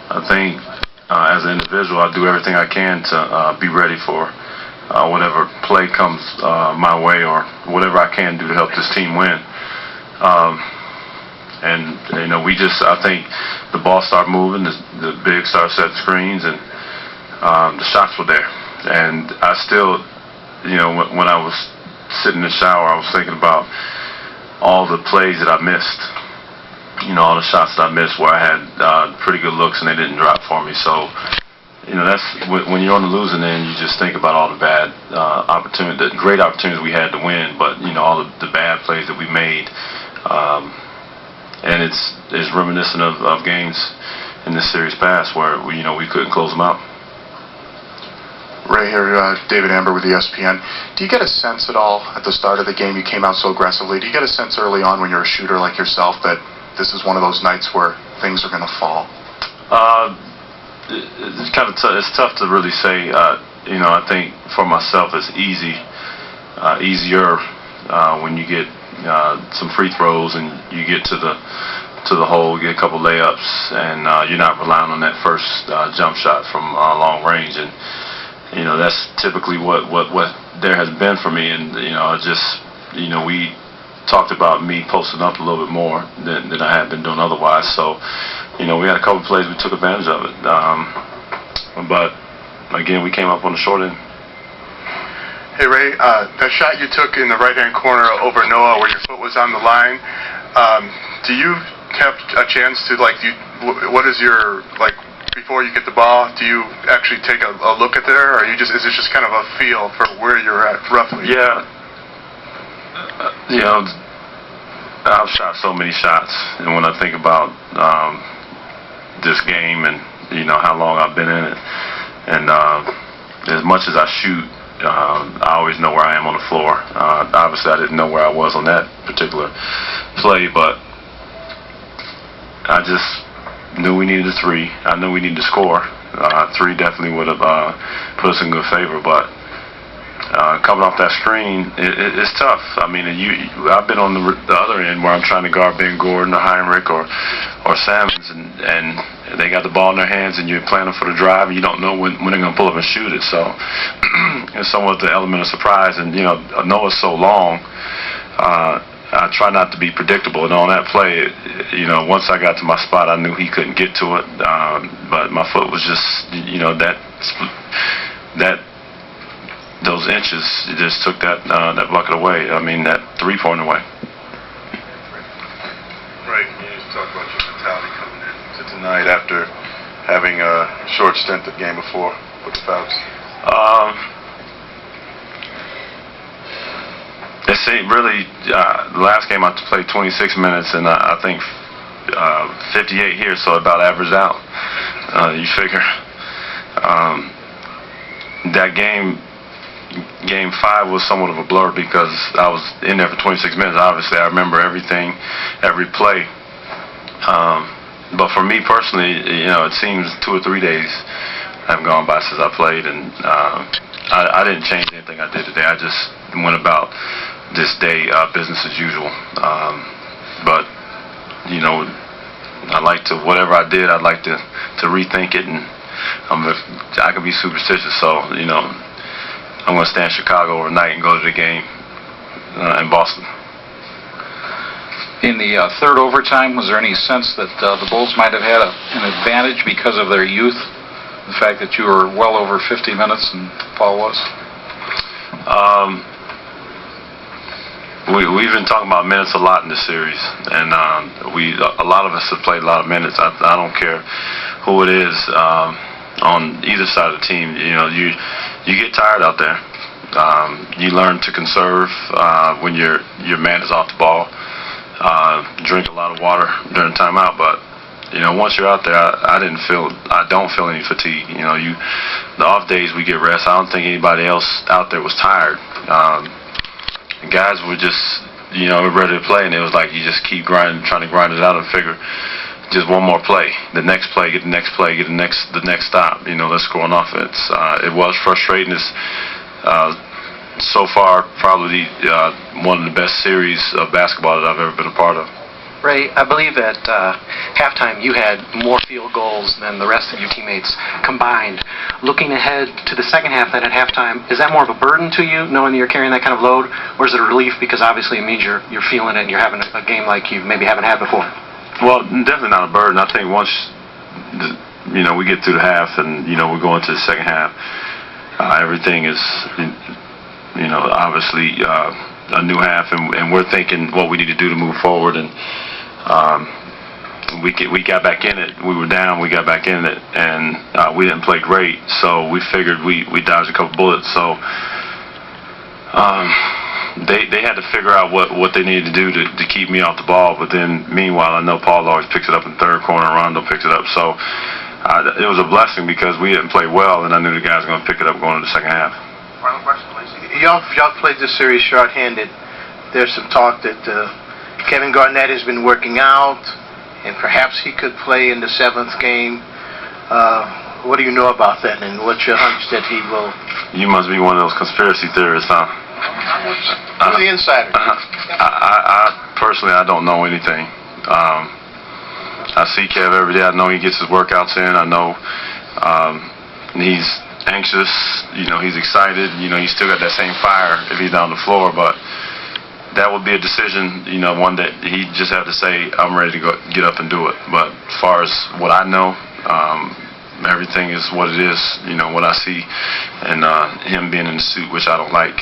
I think as an individual, I do everything I can to be ready for whatever play comes my way or whatever I can do to help this team win. And I think the ball started moving, the big started setting screens, and the shots were there. And I still, when I was sitting in the shower, I was thinking about all the plays that I missed. All the shots that I missed where I had pretty good looks and they didn't drop for me. So, that's when you're on the losing end, you just think about all the bad opportunities, the great opportunities we had to win, but all the bad plays that we made. And it's reminiscent of games in this series past where we couldn't close them out. Ray here, David Amber with ESPN. Do you get a sense at all at the start of the game, you came out so aggressively, do you get a sense early on when you're a shooter like yourself that this is one of those nights where things are going to fall? It's kind of it's tough to really say. I think for myself it's easier when you get some free throws and you get to the hole, get a couple layups, and you're not relying on that first jump shot from long range. And that's typically what there has been for me. And we talked about me posting up a little bit more than I had been doing otherwise. So we had a couple plays we took advantage of it. But again, we came up on the short end. Hey Ray, that shot you took in the right-hand corner over Noah where your foot was on the line, do you have a chance to, what is your, before you get the ball, do you actually take a look at there, or is it just kind of a feel for where you're at, roughly? Yeah. I've shot so many shots, and when I think about this game and, how long I've been in it, and as much as I shoot, I always know where I am on the floor. Obviously, I didn't know where I was on that particular play, but I just knew we needed a three. I knew we needed to score. Three definitely would have put us in good favor, but coming off that screen, it's tough. I mean, I've been on the other end where I'm trying to guard Ben Gordon or Heinrich or Salmons, and they got the ball in their hands, and you're planning for the drive, and you don't know when they're going to pull up and shoot it. So it's somewhat the element of surprise. And Noah's so long. I try not to be predictable, and on that play, once I got to my spot, I knew he couldn't get to it. But my foot was just, those inches just took that bucket away. I mean, that 3-point away. Right. Can you just talk about your mentality coming into tonight after having a short stint the game before with the Falcons? It seemed really the last game I played 26 minutes, and I think 58 here, so about averaged out. You figure that game 5 was somewhat of a blur because I was in there for 26 minutes. Obviously, I remember everything, every play. But for me personally, it seems 2 or 3 days have gone by since I played, and I didn't change anything I did today. I just went about this day business as usual. But I like to, whatever I did, I'd like to rethink it, and I can be superstitious, so I'm going to stay in Chicago overnight and go to the game in Boston. In the third overtime, was there any sense that the Bulls might have had an advantage because of their youth? The fact that you were well over 50 minutes and Paul was? We've been talking about minutes a lot in this series, and a lot of us have played a lot of minutes. I don't care who it is on either side of the team. You get tired out there. You learn to conserve when your man is off the ball. Drink a lot of water during timeout, but once you're out there, I don't feel any fatigue. The off days we get rest. I don't think anybody else out there was tired. Guys were just, ready to play, and it was like you just keep grinding, trying to grind it out and figure just one more play, the next play, get the next play, get the next stop. Let's score on offense. It was frustrating. It's so far probably one of the best series of basketball that I've ever been a part of. Ray, I believe at halftime you had more field goals than the rest of your teammates combined. Looking ahead to the second half, then at halftime, is that more of a burden to you, knowing that you're carrying that kind of load, or is it a relief because obviously it means you're feeling it and you're having a game like you maybe haven't had before? Well, definitely not a burden. I think once we get through the half and we go into the second half, everything is obviously a new half, and we're thinking what we need to do to move forward. And we got back in it. We were down. We got back in it, and we didn't play great. So we figured we dodged a couple bullets. So they had to figure out what they needed to do to keep me off the ball. But then, meanwhile, I know Paul always picks it up in the third corner, and Rondo picks it up. So it was a blessing because we didn't play well, and I knew the guys were going to pick it up going into the second half. Final question, please. Y'all played this series short-handed. There's some talk that Kevin Garnett has been working out, and perhaps he could play in the seventh game. What do you know about that, and what's your hunch that he will? You must be one of those conspiracy theorists, huh? Who's the insider? I personally, I don't know anything. I see Kev every day. I know he gets his workouts in. I know he's anxious. He's excited. He's still got that same fire if he's down the floor. But that would be a decision, one that he just have to say, I'm ready to go get up and do it. But as far as what I know, everything is what it is. What I see, and him being in the suit, which I don't like.